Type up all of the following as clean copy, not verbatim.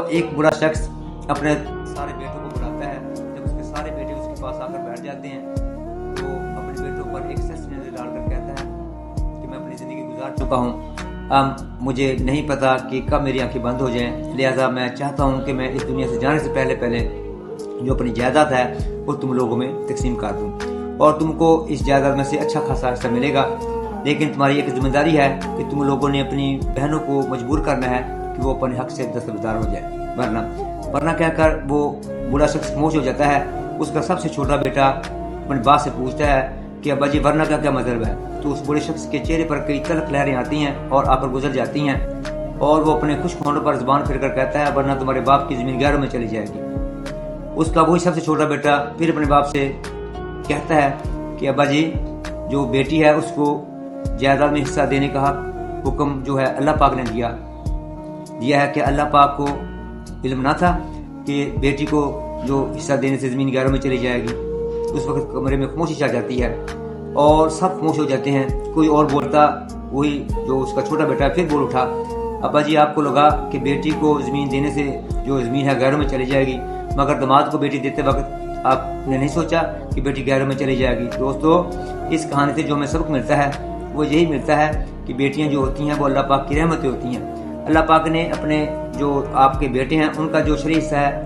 ایک برا شخص اپنے سارے بیٹوں کو بلاتا ہے، جب اس کے سارے بیٹے اس کے پاس آ کر بیٹھ جاتے ہیں تو اپنے بیٹوں پر ایک سچ نظر ڈال کر کہتا ہے کہ میں اپنی زندگی گزار چکا ہوں، مجھے نہیں پتا کہ کب میری آنکھیں بند ہو جائیں، لہذا میں چاہتا ہوں کہ میں اس دنیا سے جانے سے پہلے جو اپنی جائیداد ہے وہ تم لوگوں میں تقسیم کر دوں، اور تم کو اس جائیداد میں سے اچھا خاصا حصہ ملے گا، لیکن تمہاری ایک ذمہ داری ہے کہ تم لوگوں نے اپنی بہنوں کو مجبور کرنا ہے کہ وہ اپنے حق سے دستبردار ہو جائے، ورنہ کہہ کر وہ برا شخص خاموش ہو جاتا ہے۔ اس کا سب سے چھوٹا بیٹا اپنے باپ سے پوچھتا ہے کہ ابا جی ورنہ کا کیا مطلب ہے؟ تو اس بڑے شخص کے چہرے پر کئی تلخ لہریں آتی ہیں اور آ کر گزر جاتی ہیں، اور وہ اپنے خشک ہونٹوں پر زبان پھر کر کہتا ہے ورنہ تمہارے باپ کی زمین گہروں میں چلی جائے گی۔ اس کا وہی سب سے چھوٹا بیٹا پھر اپنے باپ سے کہتا ہے کہ ابا جی جو بیٹی ہے اس کو جائیداد میں حصہ دینے کا حکم جو ہے اللہ پاک نے دیا ہے کہ اللہ پاک کو علم نہ تھا کہ بیٹی کو جو حصہ دینے سے زمین گہروں میں چلی جائے گی۔ اس وقت کمرے میں خاموشی چھا جاتی ہے اور سب خاموش ہو جاتے ہیں، کوئی اور بولتا، وہی جو اس کا چھوٹا بیٹا ہے پھر بول اٹھا، ابا جی آپ کو لگا کہ بیٹی کو زمین دینے سے جو زمین ہے گہروں میں چلی جائے گی، مگر داماد کو بیٹی دیتے وقت آپ نے نہیں سوچا کہ بیٹی گہروں میں چلی جائے گی۔ دوستو، اس کہانی سے جو ہمیں سبق ملتا ہے وہ یہی ملتا ہے کہ بیٹیاں جو ہوتی ہیں وہ اللہ پاک کی رحمتیں ہوتی ہیں۔ اللہ پاک نے اپنے جو آپ کے بیٹے ہیں ان کا جو شرعی حصہ ہے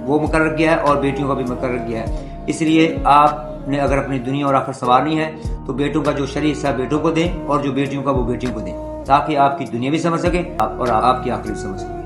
وہ مقرر کیا ہے اور بیٹیوں کا بھی مقرر کیا ہے، اس لیے آپ نے اگر اپنی دنیا اور آخرت سنوارنی ہے تو بیٹوں کا جو شرعی حصہ بیٹوں کو دیں اور جو بیٹیوں کا وہ بیٹیوں کو دیں، تاکہ آپ کی دنیا بھی سمجھ سکیں اور آپ کی آخرت بھی سمجھ سکیں۔